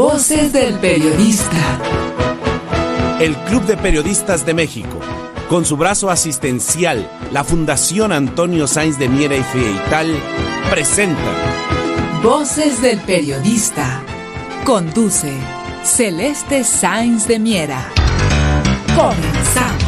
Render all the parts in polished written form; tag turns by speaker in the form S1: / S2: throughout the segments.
S1: Voces del Periodista.
S2: El Club de Periodistas de México, con su brazo asistencial, la Fundación Antonio Sáenz de Miera y Feital, presenta
S1: Voces del Periodista. Conduce Celeste Sáenz de Miera. Comenzamos.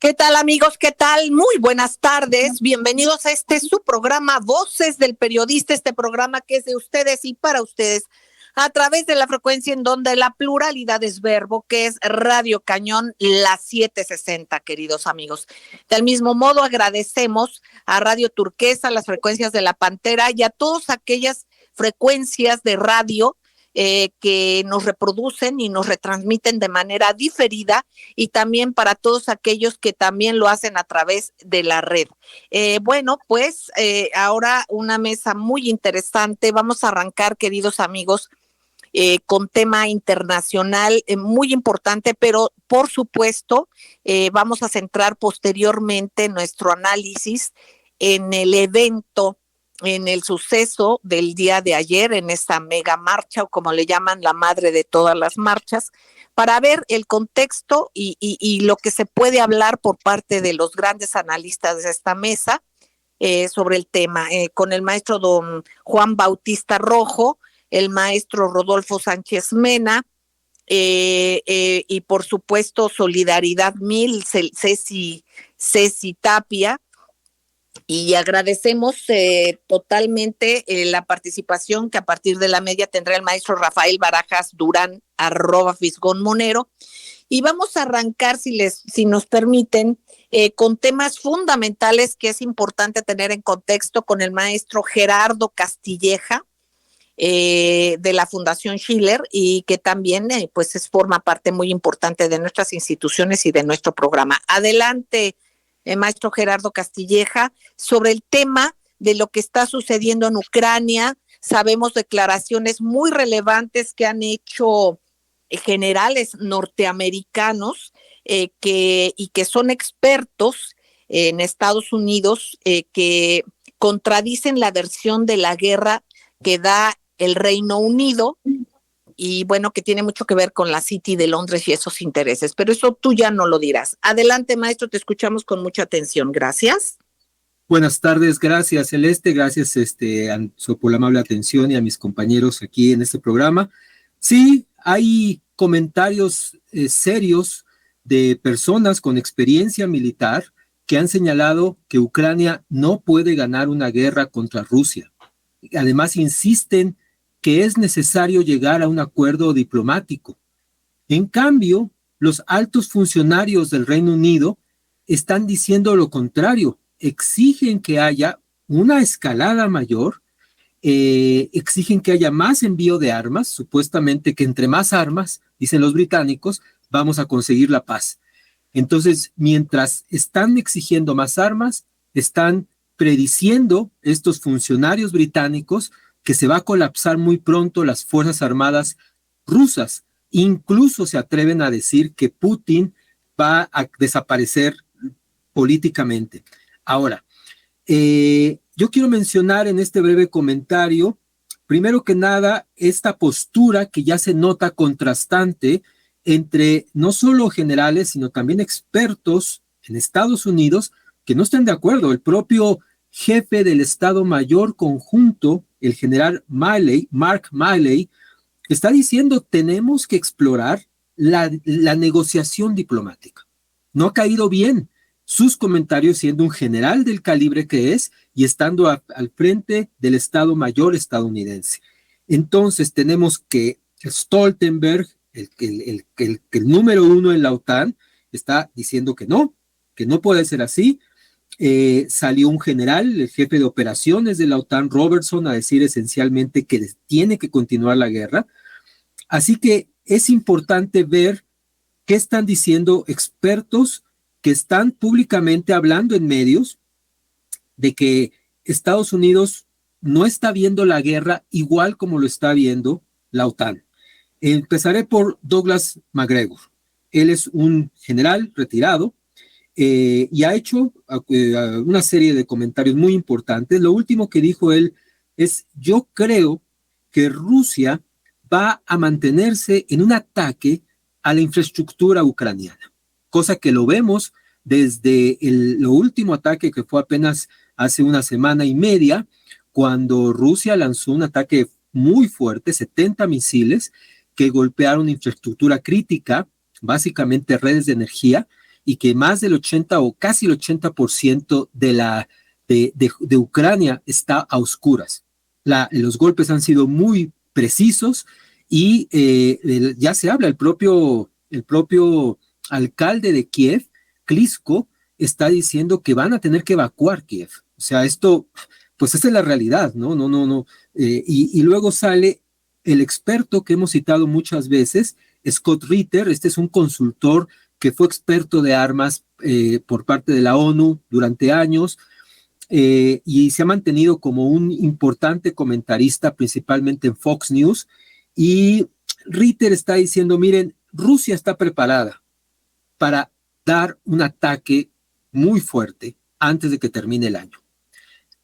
S3: ¿Qué tal, amigos? ¿Qué tal? Muy buenas tardes. Bienvenidos a su programa Voces del Periodista, este programa que es de ustedes y para ustedes a través de la frecuencia en donde la pluralidad es verbo, que es Radio Cañón, la 760, queridos amigos. Del mismo modo, agradecemos a Radio Turquesa, las frecuencias de La Pantera y a todas aquellas frecuencias de radio que nos reproducen y nos retransmiten de manera diferida, y también para todos aquellos que también lo hacen a través de la red. Ahora una mesa muy interesante. Vamos a arrancar, queridos amigos, con tema internacional muy importante, pero por supuesto vamos a centrar posteriormente nuestro análisis en el evento, en el suceso del día de ayer, en esta mega marcha, o como le llaman, la madre de todas las marchas, para ver el contexto y lo que se puede hablar por parte de los grandes analistas de esta mesa sobre el tema, con el maestro don Juan Bautista Rojo, el maestro Rodolfo Sánchez Mena, y por supuesto Solidaridad Mil, Ceci Tapia. Y agradecemos totalmente la participación que a partir de la media tendrá el maestro Rafael Barajas Durán, @Fisgón-Monero. Y vamos a arrancar, si nos permiten, con temas fundamentales que es importante tener en contexto, con el maestro Gerardo Castilleja, de la Fundación Schiller, y que también forma parte muy importante de nuestras instituciones y de nuestro programa. Adelante, maestro Gerardo Castilleja, sobre el tema de lo que está sucediendo en Ucrania. Sabemos declaraciones muy relevantes que han hecho generales norteamericanos que son expertos en Estados Unidos, que contradicen la versión de la guerra que da el Reino Unido, y bueno, que tiene mucho que ver con la City de Londres y esos intereses, pero eso tú ya no lo dirás. Adelante, maestro, te escuchamos con mucha atención. Gracias.
S4: Buenas tardes, gracias Celeste, gracias por la amable atención, y a mis compañeros aquí en este programa. Sí, hay comentarios serios de personas con experiencia militar que han señalado que Ucrania no puede ganar una guerra contra Rusia. Además, insisten que es necesario llegar a un acuerdo diplomático. En cambio, los altos funcionarios del Reino Unido están diciendo lo contrario, exigen que haya una escalada mayor, exigen que haya más envío de armas, supuestamente que entre más armas, dicen los británicos, vamos a conseguir la paz. Entonces, mientras están exigiendo más armas, están prediciendo estos funcionarios británicos que se va a colapsar muy pronto las Fuerzas Armadas rusas. Incluso se atreven a decir que Putin va a desaparecer políticamente. Ahora, yo quiero mencionar en este breve comentario, primero que nada, esta postura que ya se nota contrastante entre no solo generales, sino también expertos en Estados Unidos que no están de acuerdo. El propio jefe del Estado Mayor Conjunto, el general Mark Milley, está diciendo tenemos que explorar la negociación diplomática. No ha caído bien sus comentarios siendo un general del calibre que es y estando al frente del Estado Mayor estadounidense. Entonces tenemos que Stoltenberg, el número uno en la OTAN, está diciendo que no puede ser así. Salió un general, el jefe de operaciones de la OTAN, Robertson, a decir esencialmente que tiene que continuar la guerra. Así que es importante ver qué están diciendo expertos que están públicamente hablando en medios de que Estados Unidos no está viendo la guerra igual como lo está viendo la OTAN. Empezaré por Douglas MacGregor. Él es un general retirado y ha hecho una serie de comentarios muy importantes. Lo último que dijo él es: yo creo que Rusia va a mantenerse en un ataque a la infraestructura ucraniana, cosa que lo vemos desde lo último ataque, que fue apenas hace una semana y media, cuando Rusia lanzó un ataque muy fuerte, 70 misiles que golpearon infraestructura crítica, básicamente redes de energía, y que más del 80 o casi el 80% de Ucrania está a oscuras. Los golpes han sido muy precisos y ya se habla, el propio alcalde de Kiev, Klitschko, está diciendo que van a tener que evacuar Kiev. O sea, esto, pues esa es la realidad, ¿no? No. Y luego sale el experto que hemos citado muchas veces, Scott Ritter. Este es un consultor que fue experto de armas por parte de la ONU durante años, y se ha mantenido como un importante comentarista, principalmente en Fox News. Y Ritter está diciendo: miren, Rusia está preparada para dar un ataque muy fuerte antes de que termine el año.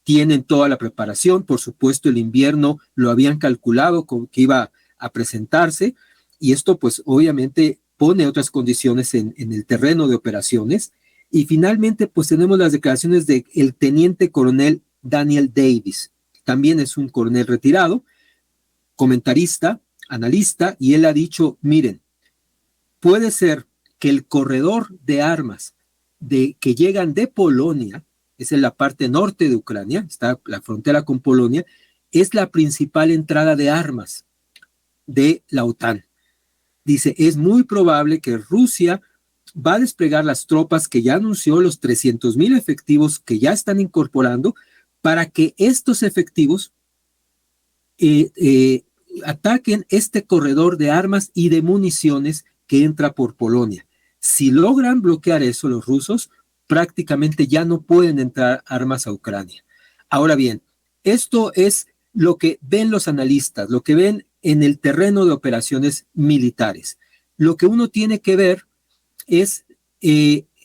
S4: Tienen toda la preparación, por supuesto el invierno lo habían calculado que iba a presentarse, y esto pues obviamente pone otras condiciones en el terreno de operaciones. Y finalmente pues tenemos las declaraciones del teniente coronel Daniel Davis, también es un coronel retirado, comentarista, analista, y él ha dicho: miren, puede ser que el corredor de armas que llegan de Polonia, es en la parte norte de Ucrania, está la frontera con Polonia, es la principal entrada de armas de la OTAN. Dice: es muy probable que Rusia va a desplegar las tropas que ya anunció, los 300,000 efectivos que ya están incorporando, para que estos efectivos ataquen este corredor de armas y de municiones que entra por Polonia. Si logran bloquear eso los rusos, prácticamente ya no pueden entrar armas a Ucrania. Ahora bien, esto es lo que ven los analistas, lo que ven en el terreno de operaciones militares. Lo que uno tiene que ver es,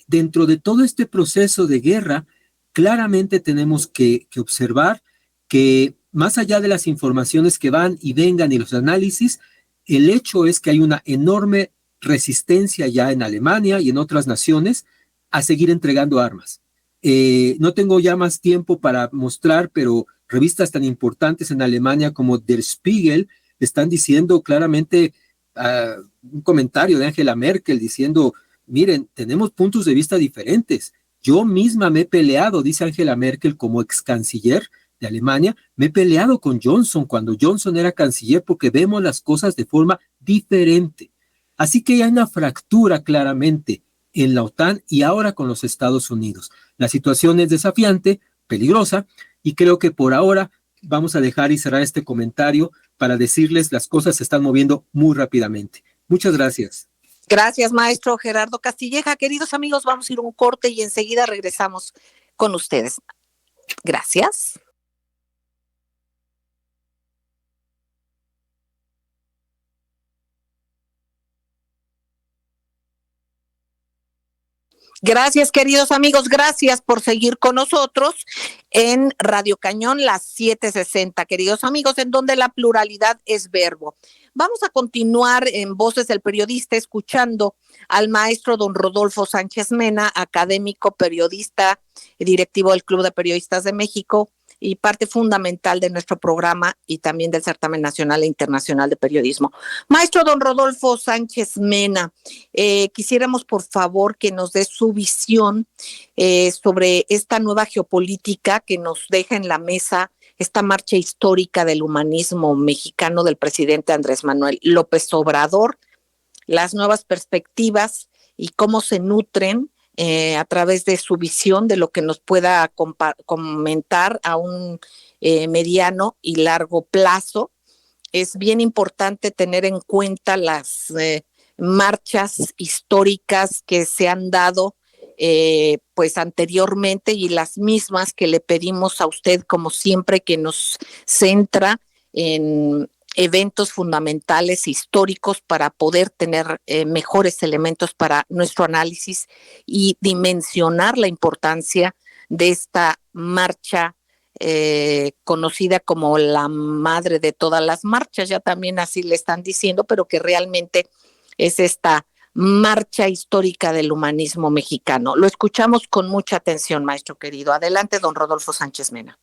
S4: dentro de todo este proceso de guerra, claramente tenemos que observar que más allá de las informaciones que van y vengan y los análisis, el hecho es que hay una enorme resistencia ya en Alemania y en otras naciones a seguir entregando armas. No tengo ya más tiempo para mostrar, pero revistas tan importantes en Alemania como Der Spiegel están diciendo claramente, un comentario de Angela Merkel diciendo: miren, tenemos puntos de vista diferentes. Yo misma me he peleado, dice Angela Merkel, como ex canciller de Alemania, me he peleado con Johnson cuando Johnson era canciller, porque vemos las cosas de forma diferente. Así que hay una fractura claramente en la OTAN y ahora con los Estados Unidos. La situación es desafiante, peligrosa, y creo que por ahora vamos a dejar y cerrar este comentario para decirles: las cosas se están moviendo muy rápidamente. Muchas gracias.
S3: Gracias, maestro Gerardo Castilleja. Queridos amigos, vamos a ir a un corte y enseguida regresamos con ustedes. Gracias. Gracias, queridos amigos, gracias por seguir con nosotros en Radio Cañón, las 7:60, queridos amigos, en donde la pluralidad es verbo. Vamos a continuar en Voces del Periodista escuchando al maestro don Rodolfo Sánchez Mena, académico, periodista, directivo del Club de Periodistas de México y parte fundamental de nuestro programa y también del Certamen Nacional e Internacional de Periodismo. Maestro don Rodolfo Sánchez Mena, quisiéramos por favor que nos dé su visión sobre esta nueva geopolítica que nos deja en la mesa esta marcha histórica del humanismo mexicano del presidente Andrés Manuel López Obrador, las nuevas perspectivas y cómo se nutren a través de su visión de lo que nos pueda comentar a un mediano y largo plazo. Es bien importante tener en cuenta las marchas históricas que se han dado pues anteriormente y las mismas que le pedimos a usted, como siempre, que nos centra en eventos fundamentales históricos para poder tener mejores elementos para nuestro análisis y dimensionar la importancia de esta marcha conocida como la madre de todas las marchas, ya también así le están diciendo, pero que realmente es esta marcha histórica del humanismo mexicano. Lo escuchamos con mucha atención, maestro querido. Adelante, don Rodolfo Sánchez Mena.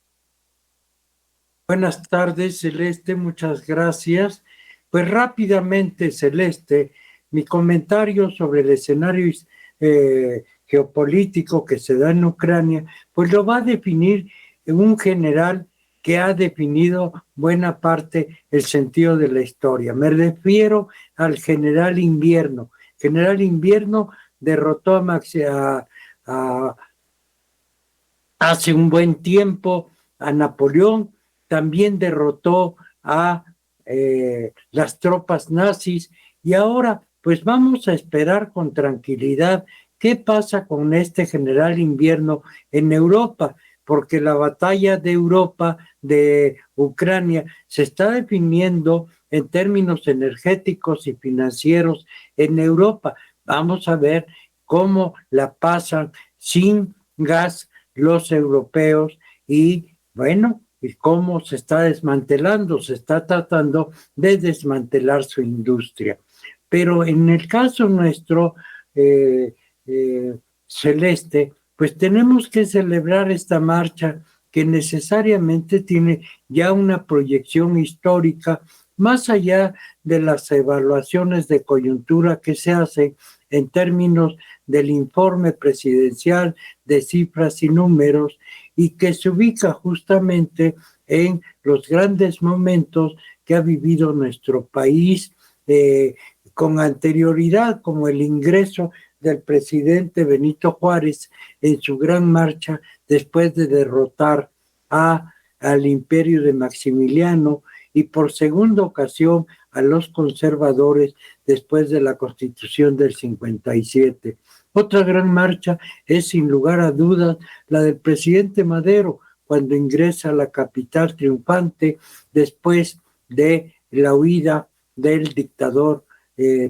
S5: Buenas tardes, Celeste, muchas gracias. Pues rápidamente, Celeste, mi comentario sobre el escenario geopolítico que se da en Ucrania, pues lo va a definir un general que ha definido buena parte el sentido de la historia. Me refiero al general Invierno. General Invierno derrotó hace un buen tiempo a Napoleón, también derrotó a las tropas nazis y ahora pues vamos a esperar con tranquilidad qué pasa con este general Invierno en Europa, porque la batalla de Europa, de Ucrania, se está definiendo en términos energéticos y financieros en Europa. Vamos a ver cómo la pasan sin gas los europeos y bueno, y cómo se está desmantelando, se está tratando de desmantelar su industria. Pero en el caso nuestro, Celeste, pues tenemos que celebrar esta marcha que necesariamente tiene ya una proyección histórica, más allá de las evaluaciones de coyuntura que se hacen en términos del informe presidencial de cifras y números, y que se ubica justamente en los grandes momentos que ha vivido nuestro país con anterioridad, como el ingreso del presidente Benito Juárez en su gran marcha después de derrotar al imperio de Maximiliano y por segunda ocasión a los conservadores después de la Constitución del 57. Otra gran marcha es sin lugar a dudas la del presidente Madero cuando ingresa a la capital triunfante después de la huida del dictador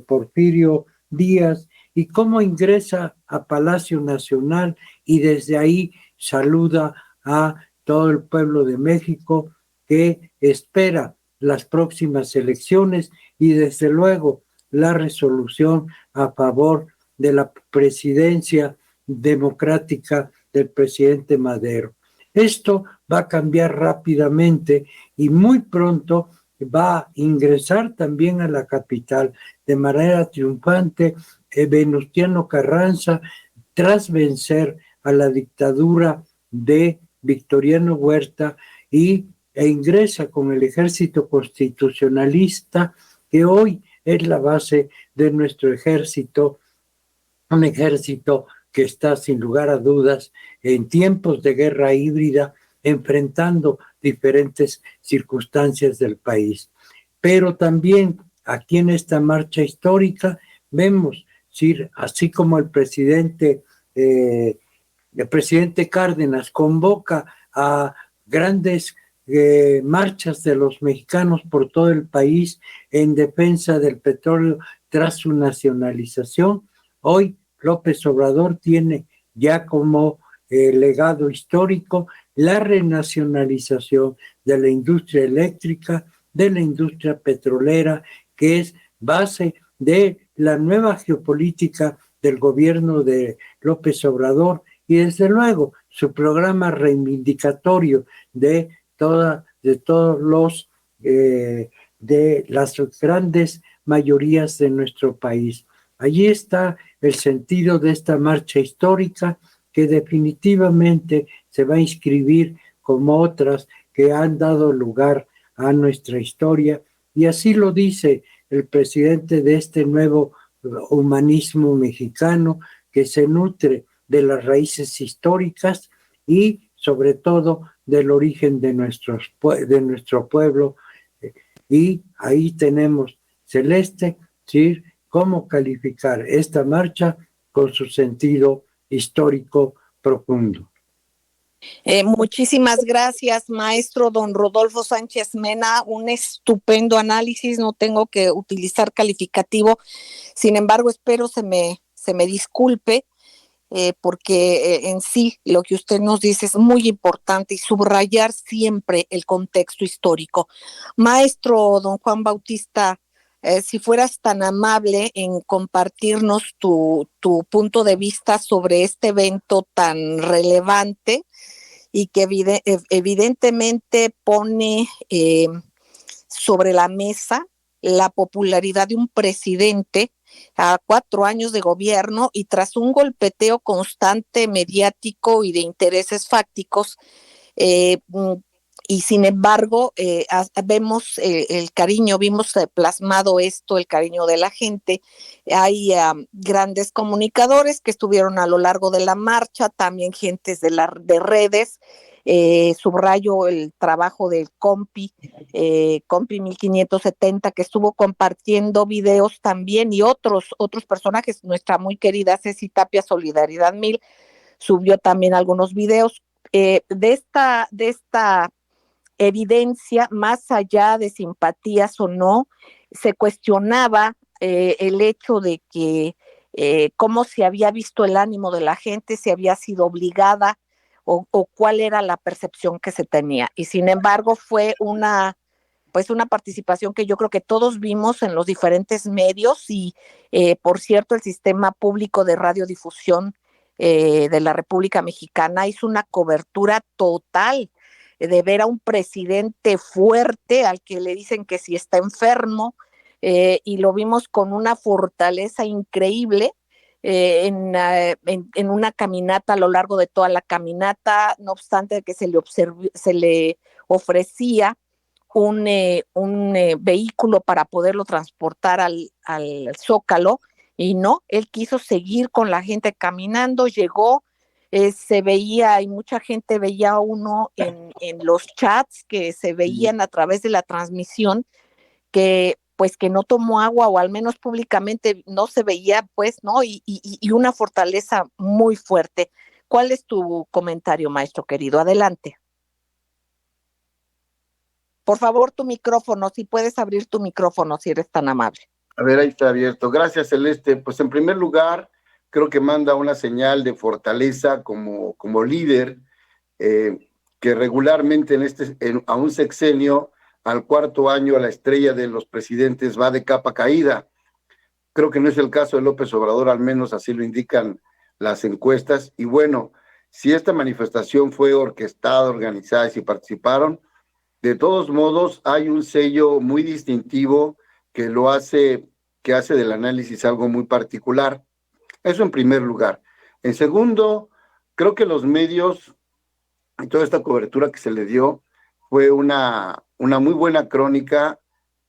S5: Porfirio Díaz y cómo ingresa a Palacio Nacional y desde ahí saluda a todo el pueblo de México que espera las próximas elecciones y desde luego la resolución a favor de la presidencia democrática del presidente Madero. Esto va a cambiar rápidamente y muy pronto va a ingresar también a la capital de manera triunfante Venustiano Carranza tras vencer a la dictadura de Victoriano Huerta e ingresa con el ejército constitucionalista que hoy es la base de nuestro ejército, un ejército que está sin lugar a dudas en tiempos de guerra híbrida enfrentando diferentes circunstancias del país. Pero también aquí en esta marcha histórica vemos, así como el presidente Cárdenas convoca a grandes marchas de los mexicanos por todo el país en defensa del petróleo tras su nacionalización, hoy López Obrador tiene ya como legado histórico la renacionalización de la industria eléctrica, de la industria petrolera, que es base de la nueva geopolítica del gobierno de López Obrador y desde luego su programa reivindicatorio de las grandes mayorías de nuestro país. Allí está el sentido de esta marcha histórica que definitivamente se va a inscribir como otras que han dado lugar a nuestra historia y así lo dice el presidente de este nuevo humanismo mexicano que se nutre de las raíces históricas y sobre todo del origen de nuestro pueblo. Y ahí tenemos, Celeste, ¿sí?, cómo calificar esta marcha con su sentido histórico profundo.
S3: Muchísimas gracias, maestro don Rodolfo Sánchez Mena. Un estupendo análisis, no tengo que utilizar calificativo. Sin embargo, espero se me disculpe, porque en sí lo que usted nos dice es muy importante y subrayar siempre el contexto histórico. Maestro don Juan Bautista, si fueras tan amable en compartirnos tu punto de vista sobre este evento tan relevante y que evidentemente pone sobre la mesa la popularidad de un presidente a 4 años de gobierno y tras un golpeteo constante mediático y de intereses fácticos, y sin embargo vemos el cariño, vimos plasmado esto, el cariño de la gente. Hay grandes comunicadores que estuvieron a lo largo de la marcha, también gentes de redes. Subrayo el trabajo del Compi 1570, que estuvo compartiendo videos también, y otros personajes. Nuestra muy querida Ceci Tapia, Solidaridad 1000, subió también algunos videos. De esta evidencia, más allá de simpatías o no, se cuestionaba el hecho de que cómo se había visto el ánimo de la gente, si había sido obligada o cuál era la percepción que se tenía. Y sin embargo fue una participación que yo creo que todos vimos en los diferentes medios y, por cierto, el Sistema Público de Radiodifusión de la República Mexicana hizo una cobertura total de ver a un presidente fuerte al que le dicen que si está enfermo, y lo vimos con una fortaleza increíble en una caminata, a lo largo de toda la caminata, no obstante que se le ofrecía un vehículo para poderlo transportar al Zócalo, y no, él quiso seguir con la gente caminando. Llegó, se veía, y mucha gente veía uno en los chats que se veían a través de la transmisión, que pues que no tomó agua, o al menos públicamente no se veía, pues, ¿no? Y una fortaleza muy fuerte. ¿Cuál es tu comentario, maestro querido? Adelante. Por favor, tu micrófono, si puedes abrir tu micrófono, si eres tan amable.
S6: A ver, ahí está abierto. Gracias, Celeste. Pues en primer lugar, creo que manda una señal de fortaleza como líder, que regularmente a un sexenio, al 4.º año, la estrella de los presidentes va de capa caída. Creo que no es el caso de López Obrador, al menos así lo indican las encuestas. Y bueno, si esta manifestación fue orquestada, organizada y si participaron, de todos modos hay un sello muy distintivo que hace del análisis algo muy particular. Eso en primer lugar. En segundo, creo que los medios y toda esta cobertura que se le dio fue una muy buena crónica.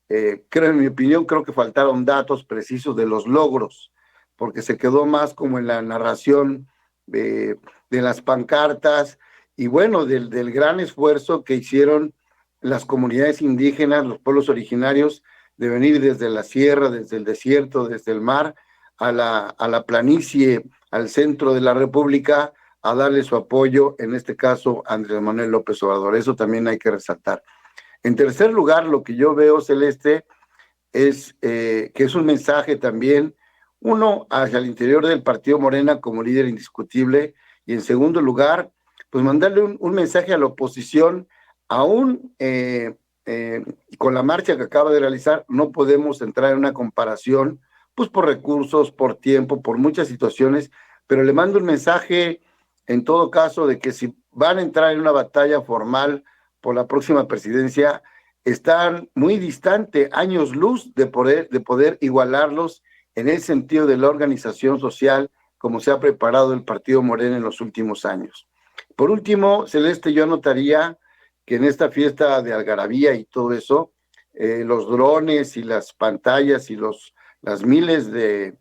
S6: En mi opinión, creo que faltaron datos precisos de los logros, porque se quedó más como en la narración de las pancartas y bueno, del gran esfuerzo que hicieron las comunidades indígenas, los pueblos originarios, de venir desde la sierra, desde el desierto, desde el mar, a la planicie, al centro de la República, a darle su apoyo, en este caso, a Andrés Manuel López Obrador. Eso también hay que resaltar. En tercer lugar, lo que yo veo, Celeste, es que es un mensaje también, uno, hacia el interior del partido Morena como líder indiscutible, y en segundo lugar, pues mandarle un mensaje a la oposición. Aún con la marcha que acaba de realizar, no podemos entrar en una comparación, pues por recursos, por tiempo, por muchas situaciones, pero le mando un mensaje en todo caso de que si van a entrar en una batalla formal por la próxima presidencia, están muy distante, años luz de poder igualarlos en el sentido de la organización social como se ha preparado el partido Morena en los últimos años. Por último, Celeste, yo anotaría que en esta fiesta de algarabía y todo eso, los drones y las pantallas y las miles de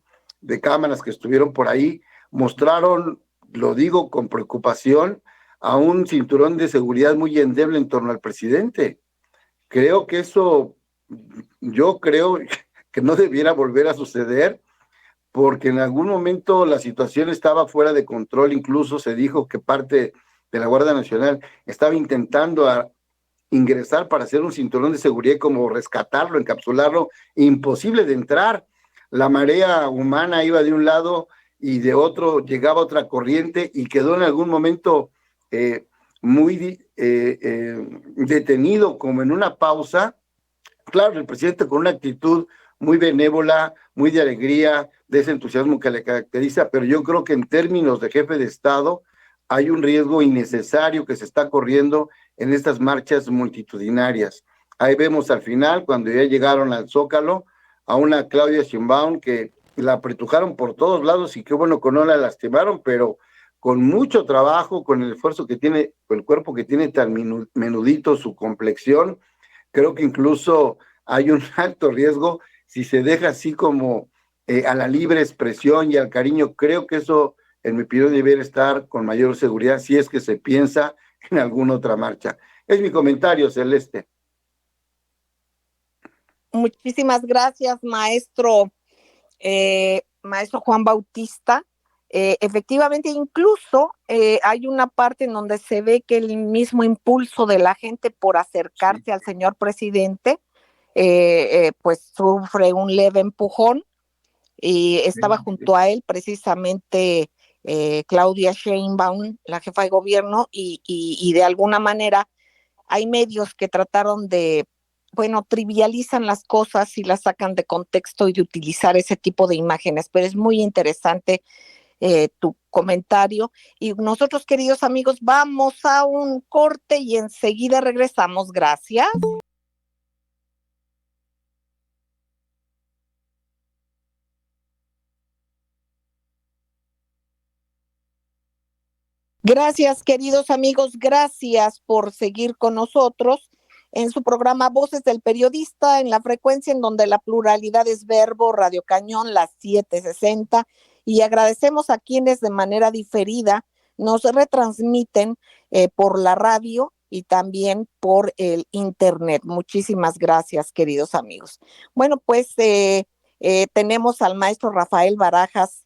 S6: cámaras que estuvieron por ahí mostraron, lo digo con preocupación, a un cinturón de seguridad muy endeble en torno al presidente. Creo que yo creo que no debiera volver a suceder, porque en algún momento la situación estaba fuera de control. Incluso se dijo que parte de la Guardia Nacional estaba intentando ingresar para hacer un cinturón de seguridad y como rescatarlo, encapsularlo, imposible de entrar. La marea humana iba de un lado y de otro llegaba otra corriente y quedó en algún momento muy detenido, como en una pausa. Claro, el presidente con una actitud muy benévola, muy de alegría, de ese entusiasmo que le caracteriza, pero yo creo que en términos de jefe de Estado hay un riesgo innecesario que se está corriendo en estas marchas multitudinarias. Ahí vemos al final, cuando ya llegaron al Zócalo, a una Claudia Sheinbaum que la apretujaron por todos lados y qué bueno que no la lastimaron, pero con mucho trabajo, con el esfuerzo que tiene, con el cuerpo que tiene tan menudito, su complexión, creo que incluso hay un alto riesgo si se deja así como a la libre expresión y al cariño. Creo que eso, en mi opinión, debe estar con mayor seguridad si es que se piensa en alguna otra marcha. Es mi comentario, Celeste.
S3: Muchísimas gracias, maestro Juan Bautista. Efectivamente, incluso hay una parte en donde se ve que el mismo impulso de la gente por acercarse al señor presidente, pues sufre un leve empujón, y estaba junto a él precisamente Claudia Sheinbaum, la jefa de gobierno, y de alguna manera hay medios que trataron de, bueno, trivializan las cosas y las sacan de contexto y de utilizar ese tipo de imágenes, pero es muy interesante tu comentario. Y nosotros, queridos amigos, vamos a un corte y enseguida regresamos. Gracias. Gracias, queridos amigos, gracias por seguir con nosotros en su programa Voces del Periodista, en la frecuencia en donde la pluralidad es verbo, Radio Cañón, las 760, y agradecemos a quienes de manera diferida nos retransmiten por la radio y también por el internet. Muchísimas gracias, queridos amigos. Bueno, pues tenemos al maestro Rafael Barajas,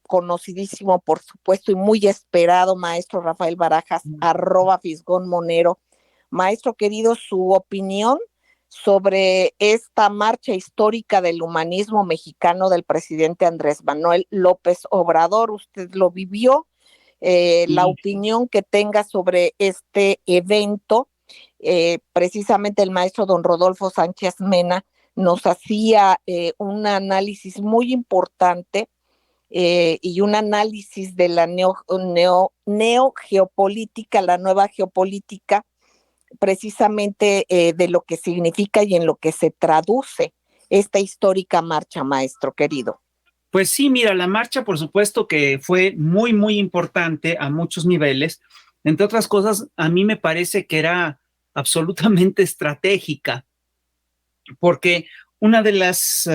S3: conocidísimo por supuesto y muy esperado, maestro Rafael Barajas, @Fisgón_Monero. Maestro querido, su opinión sobre esta marcha histórica del humanismo mexicano del presidente Andrés Manuel López Obrador. Usted lo vivió, la opinión que tenga sobre este evento. Precisamente el maestro don Rodolfo Sánchez Mena nos hacía un análisis muy importante y un análisis de la neogeopolítica, la nueva geopolítica, precisamente de lo que significa y en lo que se traduce esta histórica marcha, maestro querido.
S7: Pues sí, mira, la marcha por supuesto que fue muy, muy importante a muchos niveles. Entre otras cosas, a mí me parece que era absolutamente estratégica, porque una de las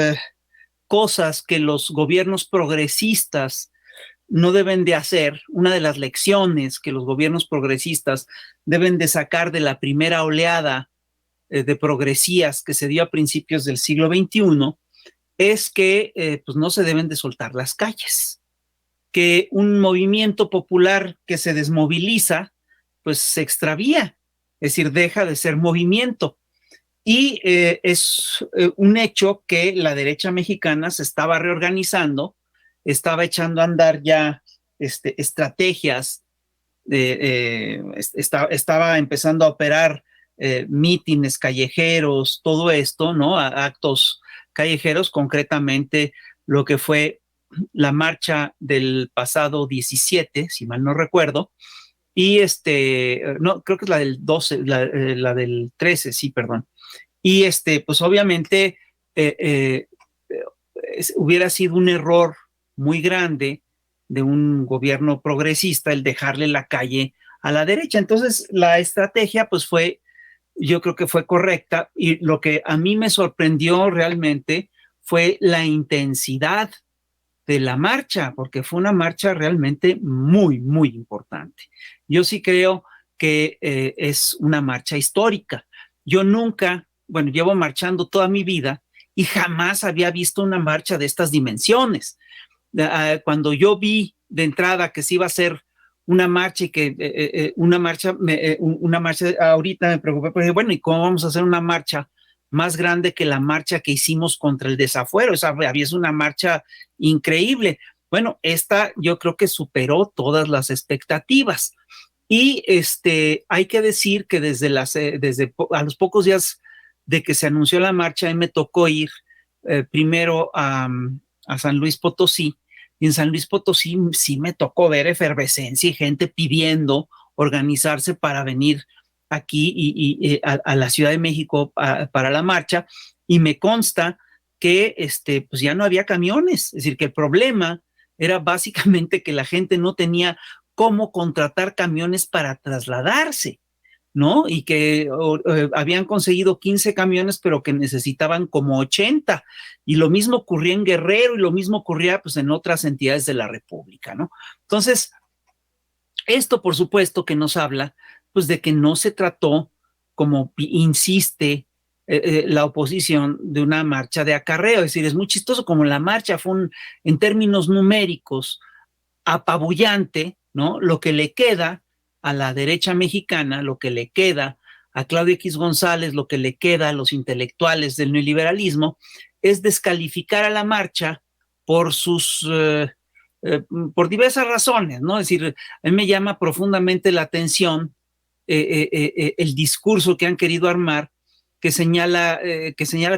S7: cosas que los gobiernos progresistas no deben de hacer, una de las lecciones que los gobiernos progresistas deben de sacar de la primera oleada de progresías que se dio a principios del siglo XXI, es que pues no se deben de soltar las calles, que un movimiento popular que se desmoviliza, pues se extravía, es decir, deja de ser movimiento. Y es un hecho que la derecha mexicana se estaba reorganizando, estaba echando a andar ya estrategias, estaba empezando a operar mítines callejeros, todo esto, ¿no? Actos callejeros, concretamente lo que fue la marcha del pasado 17, si mal no recuerdo, y no, creo que es la del 12, la del 13, sí, perdón. Y pues obviamente hubiera sido un error muy grande de un gobierno progresista el dejarle la calle a la derecha. Entonces la estrategia pues yo creo que fue correcta, y lo que a mí me sorprendió realmente fue la intensidad de la marcha, porque fue una marcha realmente muy, muy importante. Yo sí creo que es una marcha histórica. Yo nunca, bueno, llevo marchando toda mi vida y jamás había visto una marcha de estas dimensiones. Cuando yo vi de entrada que se iba a hacer una marcha y que una marcha ahorita me preocupé, porque bueno, ¿y cómo vamos a hacer una marcha más grande que la marcha que hicimos contra el desafuero? Esa había una marcha increíble. Bueno, esta yo creo que superó todas las expectativas. Y hay que decir que desde a los pocos días de que se anunció la marcha, a mí me tocó ir primero a San Luis Potosí, y en San Luis Potosí sí me tocó ver efervescencia y gente pidiendo organizarse para venir aquí y a la Ciudad de México para la marcha, y me consta que pues ya no había camiones, es decir, que el problema era básicamente que la gente no tenía cómo contratar camiones para trasladarse, ¿no? Y que habían conseguido 15 camiones, pero que necesitaban como 80. Y lo mismo ocurría en Guerrero, y lo mismo ocurría pues en otras entidades de la República, ¿no? Entonces, esto por supuesto que nos habla pues de que no se trató, como insiste la oposición, de una marcha de acarreo. Es decir, es muy chistoso como la marcha fue en términos numéricos apabullante, ¿no? Lo que le queda a la derecha mexicana, lo que le queda a Claudio X González, lo que le queda a los intelectuales del neoliberalismo, es descalificar a la marcha por por diversas razones, ¿no? Es decir, a mí me llama profundamente la atención el discurso que han querido armar, que señala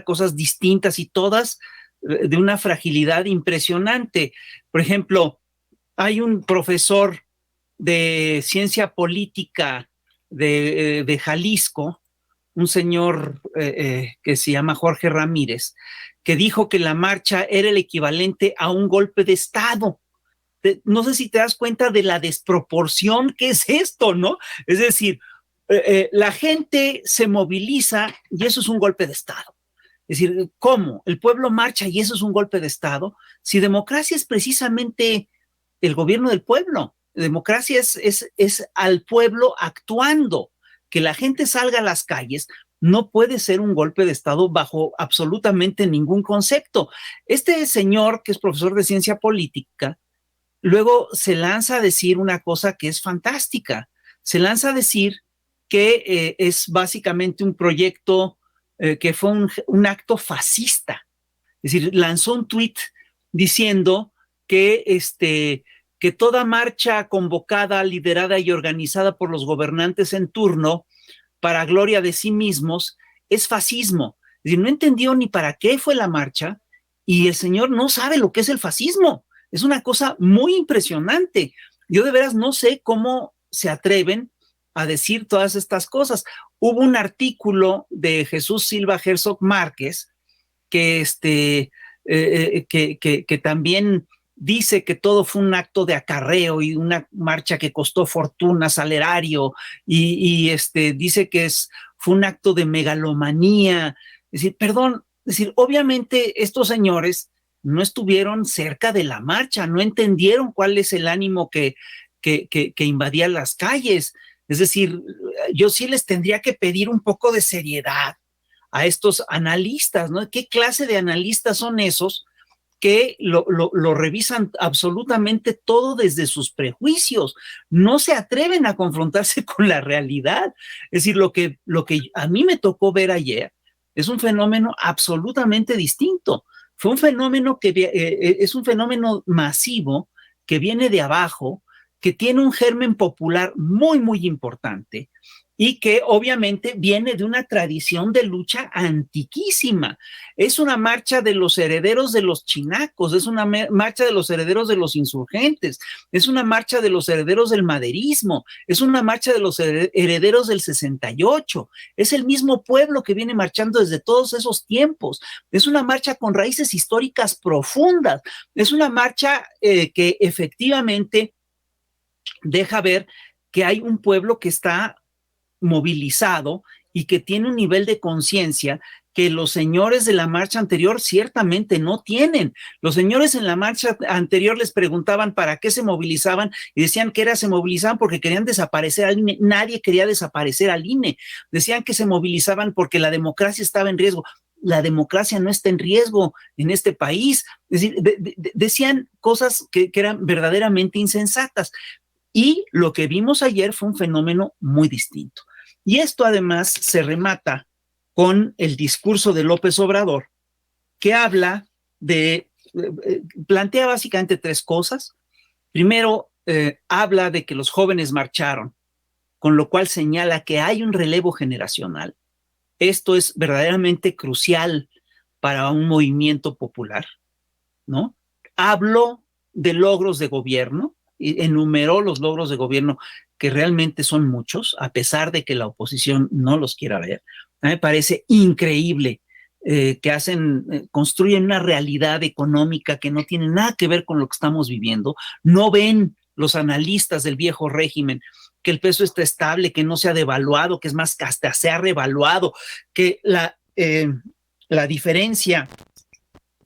S7: cosas distintas y todas de una fragilidad impresionante. Por ejemplo, hay un profesor de ciencia política de Jalisco, un señor que se llama Jorge Ramírez, que dijo que la marcha era el equivalente a un golpe de Estado. No sé si te das cuenta de la desproporción que es esto, ¿no? Es decir, la gente se moviliza y eso es un golpe de Estado. Es decir, ¿cómo? El pueblo marcha y eso es un golpe de Estado. Si democracia es precisamente el gobierno del pueblo, democracia es al pueblo actuando. Que la gente salga a las calles no puede ser un golpe de Estado bajo absolutamente ningún concepto. Este señor, que es profesor de ciencia política, luego se lanza a decir una cosa que es fantástica. Se lanza a decir que es básicamente un proyecto que fue un acto fascista. Es decir, lanzó un tuit diciendo que toda marcha convocada, liderada y organizada por los gobernantes en turno para gloria de sí mismos es fascismo. Es decir, no entendió ni para qué fue la marcha, y el señor no sabe lo que es el fascismo. Es una cosa muy impresionante. Yo de veras no sé cómo se atreven a decir todas estas cosas. Hubo un artículo de Jesús Silva Herzog Márquez que también dice que todo fue un acto de acarreo y una marcha que costó fortunas al erario, y dice que fue un acto de megalomanía. Es decir, perdón, es decir, obviamente estos señores no estuvieron cerca de la marcha, no entendieron cuál es el ánimo que invadía las calles. Es decir, yo sí les tendría que pedir un poco de seriedad a estos analistas, ¿no? ¿Qué clase de analistas son esos que lo revisan absolutamente todo desde sus prejuicios? No se atreven a confrontarse con la realidad. Es decir, lo que a mí me tocó ver ayer es un fenómeno absolutamente distinto. Fue un fenómeno es un fenómeno masivo que viene de abajo, que tiene un germen popular muy, muy importante, y que obviamente viene de una tradición de lucha antiquísima. Es una marcha de los herederos de los chinacos, es una marcha de los herederos de los insurgentes, es una marcha de los herederos del maderismo, es una marcha de los herederos del 68, es el mismo pueblo que viene marchando desde todos esos tiempos, es una marcha con raíces históricas profundas, es una marcha que efectivamente deja ver que hay un pueblo que está movilizado y que tiene un nivel de conciencia que los señores de la marcha anterior ciertamente no tienen. Los señores en la marcha anterior les preguntaban para qué se movilizaban y decían que se movilizaban porque querían desaparecer al INE. Nadie quería desaparecer al INE. Decían que se movilizaban porque la democracia estaba en riesgo. La democracia no está en riesgo en este país. Es decir, decían cosas que eran verdaderamente insensatas. Y lo que vimos ayer fue un fenómeno muy distinto. Y esto además se remata con el discurso de López Obrador, que habla plantea básicamente tres cosas. Primero, habla de que los jóvenes marcharon, con lo cual señala que hay un relevo generacional. Esto es verdaderamente crucial para un movimiento popular, ¿no? Habló de logros de gobierno, enumeró los logros de gobierno, que realmente son muchos, a pesar de que la oposición no los quiera ver. A mí me parece increíble que construyen una realidad económica que no tiene nada que ver con lo que estamos viviendo. No ven los analistas del viejo régimen que el peso está estable, que no se ha devaluado, que es más, que hasta se ha revaluado, que la diferencia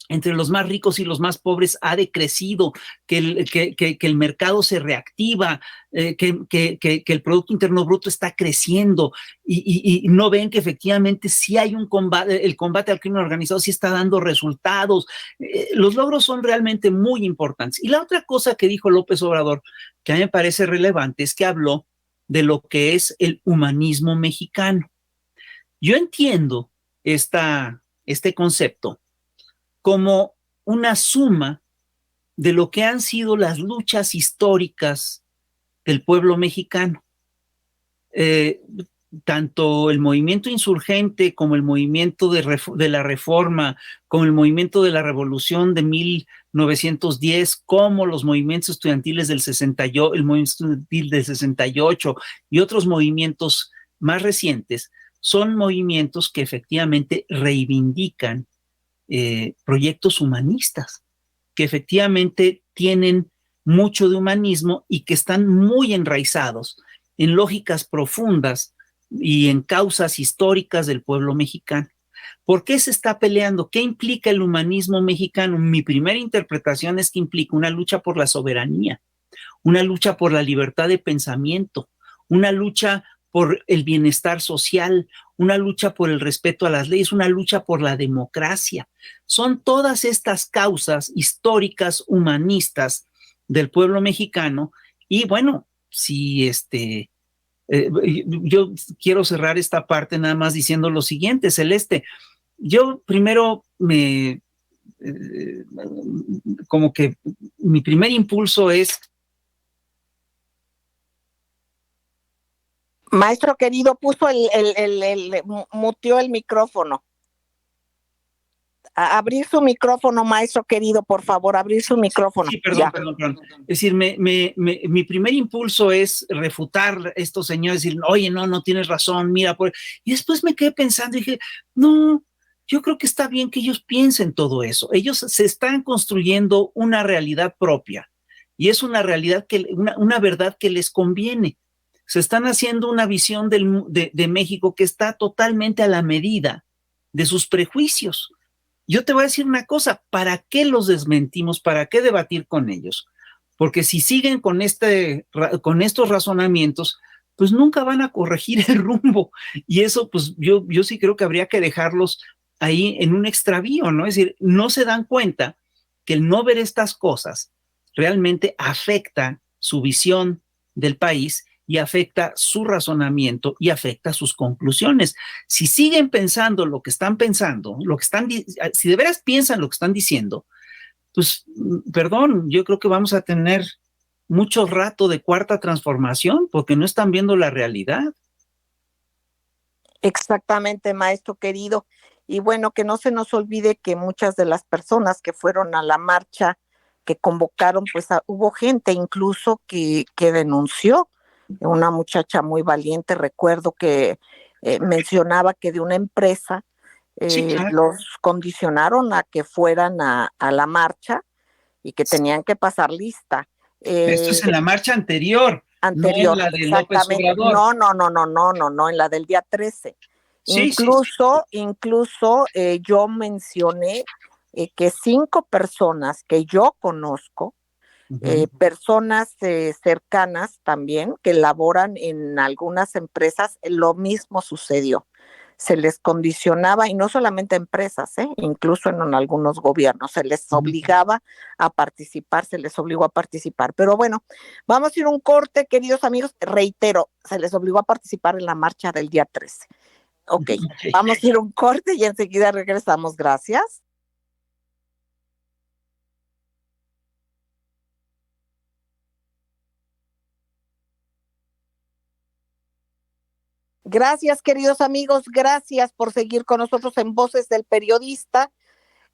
S7: entre los más ricos y los más pobres ha decrecido, que el mercado se reactiva, que el Producto Interno Bruto está creciendo y no ven que efectivamente sí hay un combate, el combate al crimen organizado sí está dando resultados. Los logros son realmente muy importantes. Y la otra cosa que dijo López Obrador, que a mí me parece relevante, es que habló de lo que es el humanismo mexicano. Yo entiendo este concepto como una suma de lo que han sido las luchas históricas del pueblo mexicano. Tanto el movimiento insurgente como el movimiento de la Reforma, como el movimiento de la Revolución de 1910, como los movimientos estudiantiles del 68, el movimiento estudiantil del 68 y otros movimientos más recientes, son movimientos que efectivamente reivindican proyectos humanistas, que efectivamente tienen mucho de humanismo y que están muy enraizados en lógicas profundas y en causas históricas del pueblo mexicano. ¿Por qué se está peleando? ¿Qué implica el humanismo mexicano? Mi primera interpretación es que implica una lucha por la soberanía, una lucha por la libertad de pensamiento, una lucha por el bienestar social, una lucha por el respeto a las leyes, una lucha por la democracia. Son todas estas causas históricas, humanistas del pueblo mexicano. Y bueno, si yo quiero cerrar esta parte nada más diciendo lo siguiente, Celeste. Yo primero como que mi primer impulso es...
S3: Maestro querido, muteó el micrófono. Abrir su micrófono, maestro querido, por favor, abrir su micrófono.
S7: Sí, perdón. Es decir, mi primer impulso es refutar a estos señores, decir, oye, no tienes razón, mira. Y después me quedé pensando y dije, no, yo creo que está bien que ellos piensen todo eso. Ellos se están construyendo una realidad propia y es una realidad una verdad que les conviene. Se están haciendo una visión de México que está totalmente a la medida de sus prejuicios. Yo te voy a decir una cosa, ¿para qué los desmentimos? ¿Para qué debatir con ellos? Porque si siguen con estos razonamientos, pues nunca van a corregir el rumbo. Y eso, pues yo sí creo que habría que dejarlos ahí en un extravío, ¿no? Es decir, no se dan cuenta que el no ver estas cosas realmente afecta su visión del país y afecta su razonamiento y afecta sus conclusiones. Si siguen pensando lo que están pensando, si de veras piensan lo que están diciendo, pues, perdón, yo creo que vamos a tener mucho rato de cuarta transformación porque no están viendo la realidad.
S3: Exactamente, maestro querido. Y bueno, que no se nos olvide que muchas de las personas que fueron a la marcha que convocaron, pues hubo gente incluso que denunció. Una muchacha muy valiente, recuerdo que mencionaba que de una empresa
S7: Sí, claro.
S3: los condicionaron a que fueran a la marcha y que tenían que pasar lista.
S7: Esto es en la marcha anterior, no en la de López Obrador.
S3: No, en la del día 13.
S7: Sí,
S3: Incluso yo mencioné que 5 personas que yo conozco, personas cercanas también que laboran en algunas empresas, lo mismo sucedió. se les condicionaba, y no solamente a empresas, incluso en algunos gobiernos, se les obligaba a participar, se les obligó a participar. Pero bueno, vamos a ir a un corte, queridos amigos. Reitero, se les obligó a participar en la marcha del día 13. Ok, vamos a ir a un corte y enseguida regresamos. Gracias. Gracias, queridos amigos, gracias por seguir con nosotros en Voces del Periodista,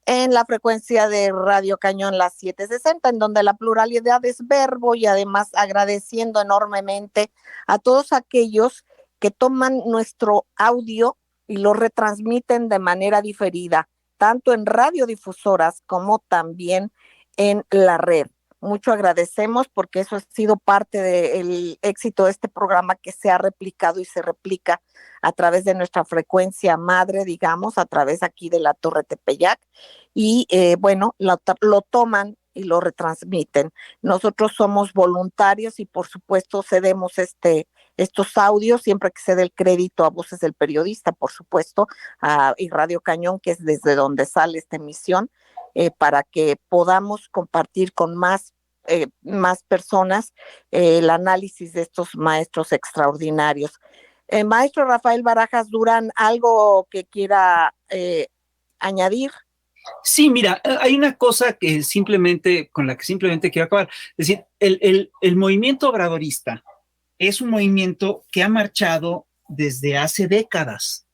S3: en la frecuencia de Radio Cañón las 760, en donde la pluralidad es verbo, y además agradeciendo enormemente a todos aquellos que toman nuestro audio y lo retransmiten de manera diferida, tanto en radiodifusoras como también en la red. Mucho agradecemos, porque eso ha sido parte del éxito de este programa, que se ha replicado y se replica a través de nuestra frecuencia madre, digamos, a través aquí de la Torre Tepeyac, y bueno, lo toman y lo retransmiten. Nosotros somos voluntarios y por supuesto cedemos estos audios siempre que se dé el crédito a Voces del Periodista, por supuesto, y Radio Cañón, que es desde donde sale esta emisión, para que podamos compartir con más personas el análisis de estos maestros extraordinarios. Maestro Rafael Barajas Durán, ¿algo que quiera añadir?
S7: Sí, mira, hay una cosa con la que simplemente quiero acabar. Es decir, el movimiento obradorista es un movimiento que ha marchado desde hace décadas.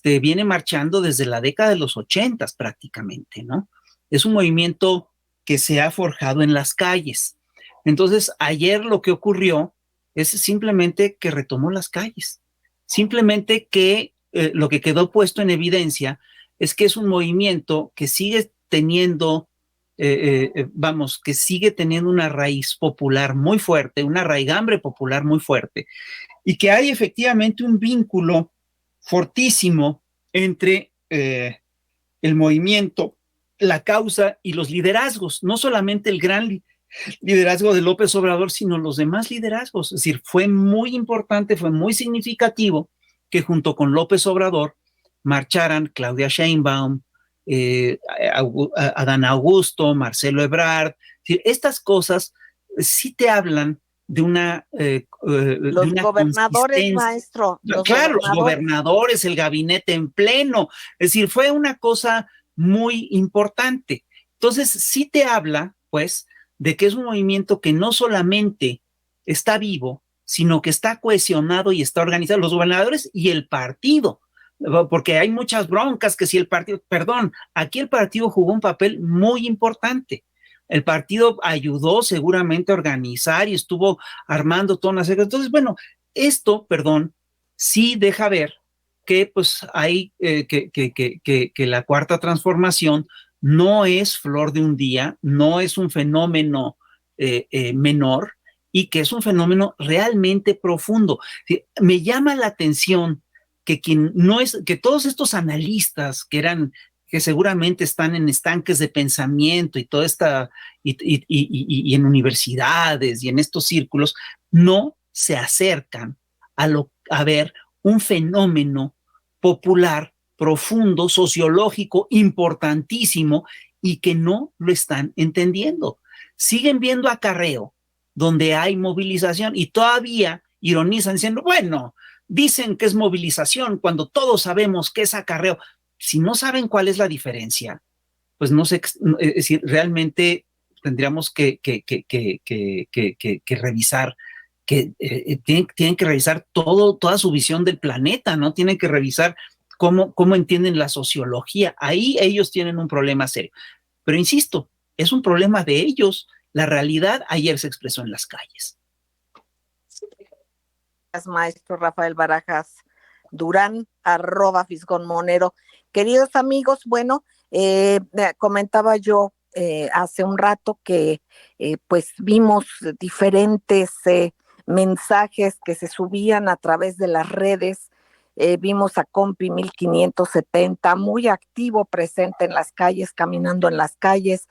S7: Viene marchando desde la década de los 80 prácticamente, ¿no? Es un movimiento que se ha forjado en las calles. Entonces, ayer lo que ocurrió es simplemente que retomó las calles. Simplemente que lo que quedó puesto en evidencia es que es un movimiento que sigue teniendo, que sigue teniendo una raíz popular muy fuerte, una raigambre popular muy fuerte, y que hay efectivamente un vínculo fortísimo entre el movimiento, la causa y los liderazgos, no solamente el gran liderazgo de López Obrador, sino los demás liderazgos. Es decir, fue muy importante, fue muy significativo que junto con López Obrador marcharan Claudia Sheinbaum, Adán Augusto, Marcelo Ebrard. Es decir, estas cosas sí te hablan de una
S3: los gobernadores, maestro.
S7: Claro, los gobernadores, el gabinete en pleno. Es decir, fue una cosa muy importante. Entonces, sí te habla, pues, de que es un movimiento que no solamente está vivo, sino que está cohesionado y está organizado, los gobernadores y el partido, porque hay muchas broncas que si el partido, aquí el partido jugó un papel muy importante. El partido ayudó seguramente a organizar y estuvo armando todas las reglas. Entonces, bueno, esto, sí deja ver que pues hay que la cuarta transformación no es flor de un día, no es un fenómeno menor, y que es un fenómeno realmente profundo. Me llama la atención que todos estos analistas que seguramente están en estanques de pensamiento y toda esta, y en universidades y en estos círculos, no se acercan a ver un fenómeno popular, profundo, sociológico, importantísimo, y que no lo están entendiendo. Siguen viendo acarreo donde hay movilización y todavía ironizan diciendo, bueno, dicen que es movilización cuando todos sabemos que es acarreo. Si no saben cuál es la diferencia, pues no sé, es decir, realmente tendríamos que revisar, que tienen que revisar toda su visión del planeta, ¿no? Tienen que revisar cómo entienden la sociología. Ahí ellos tienen un problema serio. Pero insisto, es un problema de ellos. La realidad ayer se expresó en las calles.
S3: Maestro Rafael Barajas Durán, @Fisgón_Monero. Queridos amigos, bueno, comentaba yo hace un rato que pues vimos diferentes mensajes que se subían a través de las redes. Vimos a Compi 1570 muy activo, presente en las calles, caminando en las calles,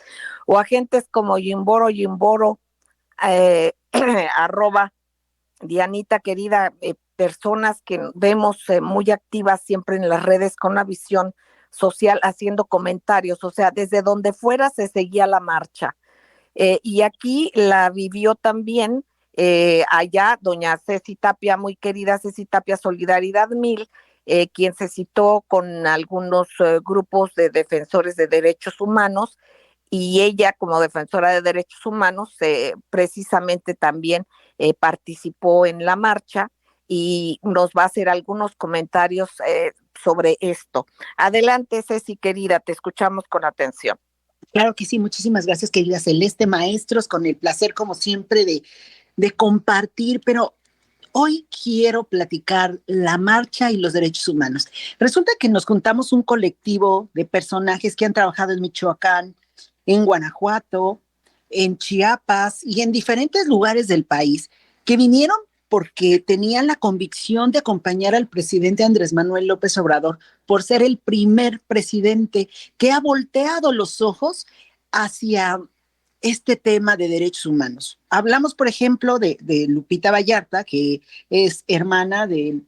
S3: o agentes como Jimboro, @ Dianita querida, personas que vemos muy activas siempre en las redes con una visión social haciendo comentarios, o sea, desde donde fuera se seguía la marcha. Y aquí la vivió también allá doña Ceci Tapia, muy querida Ceci Tapia, Solidaridad 1000, quien se citó con algunos grupos de defensores de derechos humanos, y ella como defensora de derechos humanos precisamente también participó en la marcha y nos va a hacer algunos comentarios sobre esto. Adelante, Ceci, querida, te escuchamos con atención.
S8: Claro que sí, muchísimas gracias, querida Celeste, maestros, con el placer, como siempre, de compartir, pero hoy quiero platicar la marcha y los derechos humanos. Resulta que nos juntamos un colectivo de personajes que han trabajado en Michoacán, en Guanajuato, en Chiapas y en diferentes lugares del país, que vinieron porque tenían la convicción de acompañar al presidente Andrés Manuel López Obrador por ser el primer presidente que ha volteado los ojos hacia este tema de derechos humanos. Hablamos, por ejemplo, de Lupita Vallarta, que es hermana de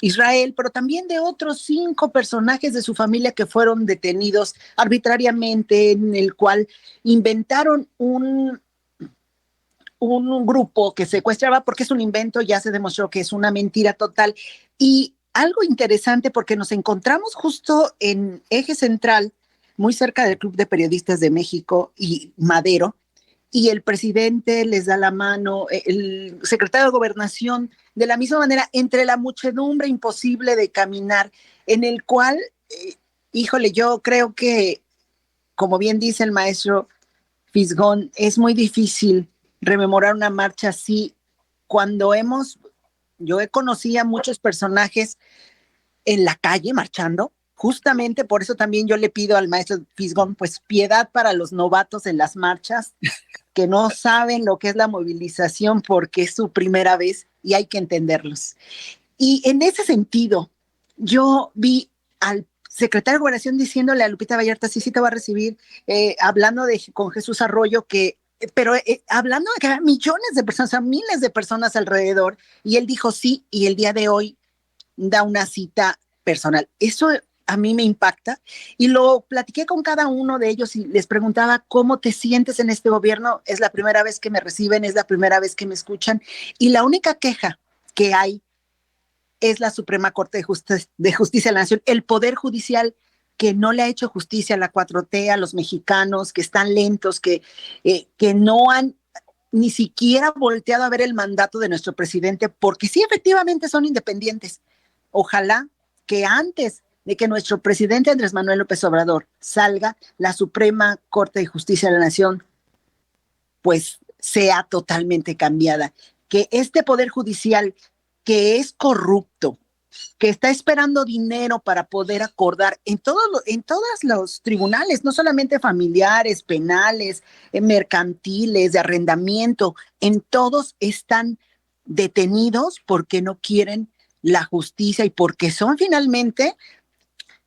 S8: Israel, pero también de otros 5 personajes de su familia que fueron detenidos arbitrariamente, en el cual inventaron un grupo que secuestraba, porque es un invento, ya se demostró que es una mentira total. Y algo interesante, porque nos encontramos justo en Eje Central, muy cerca del Club de Periodistas de México y Madero, y el presidente les da la mano, el secretario de Gobernación, de la misma manera, entre la muchedumbre imposible de caminar, en el cual, híjole, yo creo que, como bien dice el maestro Fisgón, es muy difícil rememorar una marcha así cuando yo he conocido a muchos personajes en la calle marchando. Justamente por eso también yo le pido al maestro Fisgón, pues piedad para los novatos en las marchas, que no saben lo que es la movilización porque es su primera vez y hay que entenderlos. Y en ese sentido, yo vi al secretario de Gobernación diciéndole a Lupita Vallarta, sí te va a recibir, hablando con Jesús Arroyo, pero hablando de que hay millones de personas, o sea, miles de personas alrededor, y él dijo sí, y el día de hoy da una cita personal. Eso a mí me impacta, y lo platiqué con cada uno de ellos y les preguntaba, ¿cómo te sientes en este gobierno? Es la primera vez que me reciben, es la primera vez que me escuchan, y la única queja que hay es la Suprema Corte de Justicia de la Nación, el Poder Judicial, que no le ha hecho justicia a la 4T, a los mexicanos, que están lentos, que no han ni siquiera volteado a ver el mandato de nuestro presidente, porque sí, efectivamente son independientes. Ojalá que antes de que nuestro presidente Andrés Manuel López Obrador salga, la Suprema Corte de Justicia de la Nación pues sea totalmente cambiada, que este Poder Judicial que es corrupto, que está esperando dinero para poder acordar en todos los tribunales, no solamente familiares, penales, mercantiles, de arrendamiento, en todos están detenidos porque no quieren la justicia y porque son finalmente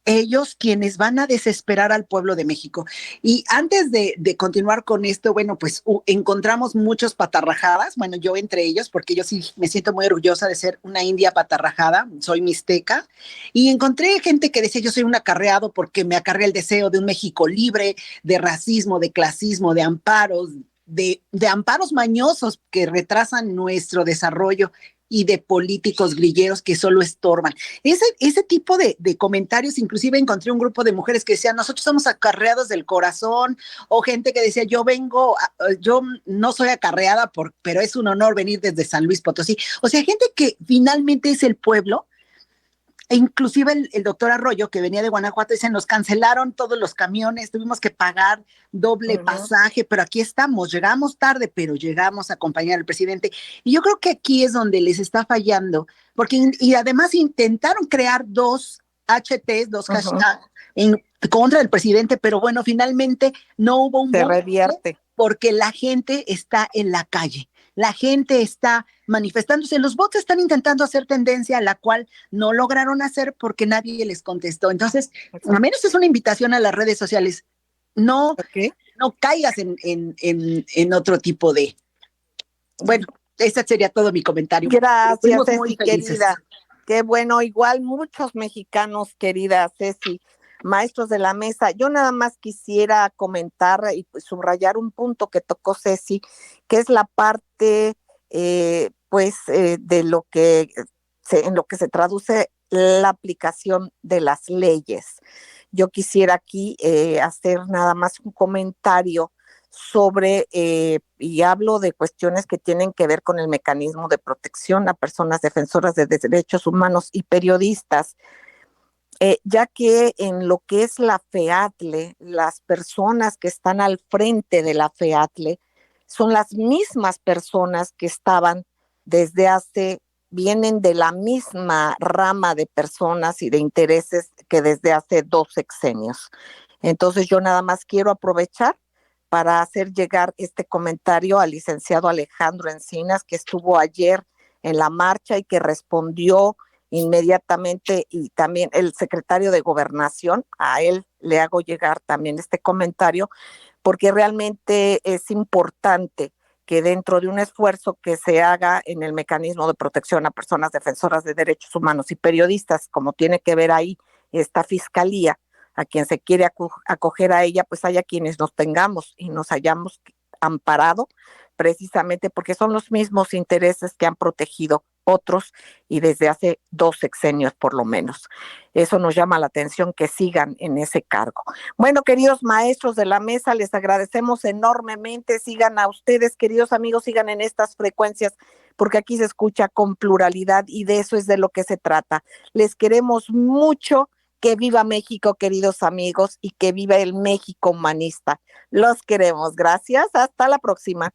S8: ellos quienes van a desesperar al pueblo de México. Y antes de continuar con esto, bueno, pues encontramos muchos patarrajadas, bueno, yo entre ellos, porque yo sí me siento muy orgullosa de ser una india patarrajada, soy mixteca, y encontré gente que decía, yo soy un acarreado porque me acarrea el deseo de un México libre de racismo, de clasismo, de amparos, de amparos mañosos que retrasan nuestro desarrollo y de políticos grilleros que solo estorban. Ese tipo de comentarios, inclusive encontré un grupo de mujeres que decían, nosotros somos acarreados del corazón, o gente que decía, yo no soy acarreada, pero es un honor venir desde San Luis Potosí. O sea, gente que finalmente es el pueblo. E inclusive el doctor Arroyo, que venía de Guanajuato, dice, nos cancelaron todos los camiones, tuvimos que pagar doble pasaje, pero aquí estamos, llegamos tarde, pero llegamos a acompañar al presidente. Y yo creo que aquí es donde les está fallando, porque y además intentaron crear dos hashtags en contra del presidente, pero bueno, finalmente no hubo un
S3: se revierte
S8: porque la gente está en la calle. La gente está manifestándose, los bots están intentando hacer tendencia, a la cual no lograron hacer porque nadie les contestó. Entonces, al menos es una invitación a las redes sociales. No caigas en otro tipo de... Bueno, Ese sería todo mi comentario.
S3: Gracias,
S8: Fuimos muy
S3: Ceci,
S8: felices.
S3: querida. Qué bueno, igual muchos mexicanos, querida Ceci, maestros de la mesa. Yo nada más quisiera comentar y pues, subrayar un punto que tocó Ceci, que es la parte, de lo que en lo que se traduce la aplicación de las leyes. Yo quisiera aquí hacer nada más un comentario sobre, y hablo de cuestiones que tienen que ver con el mecanismo de protección a personas defensoras de derechos humanos y periodistas, ya que en lo que es la FEATLE, las personas que están al frente de la FEATLE son las mismas personas que estaban vienen de la misma rama de personas y de intereses que desde hace 2 sexenios. Entonces yo nada más quiero aprovechar para hacer llegar este comentario al licenciado Alejandro Encinas, que estuvo ayer en la marcha y que respondió inmediatamente, y también el secretario de Gobernación, a él le hago llegar también este comentario, porque realmente es importante que dentro de un esfuerzo que se haga en el mecanismo de protección a personas defensoras de derechos humanos y periodistas, como tiene que ver ahí esta fiscalía, a quien se quiere acoger a ella, pues haya quienes nos tengamos y nos hayamos amparado, precisamente porque son los mismos intereses que han protegido otros y desde hace 2 sexenios por lo menos. Eso nos llama la atención, que sigan en ese cargo. Bueno, queridos maestros de la mesa, les agradecemos enormemente. Sigan a ustedes, queridos amigos, sigan en estas frecuencias, porque aquí se escucha con pluralidad y de eso es de lo que se trata. Les queremos mucho. Que viva México, queridos amigos, y que viva el México humanista. Los queremos. Gracias. Hasta la próxima.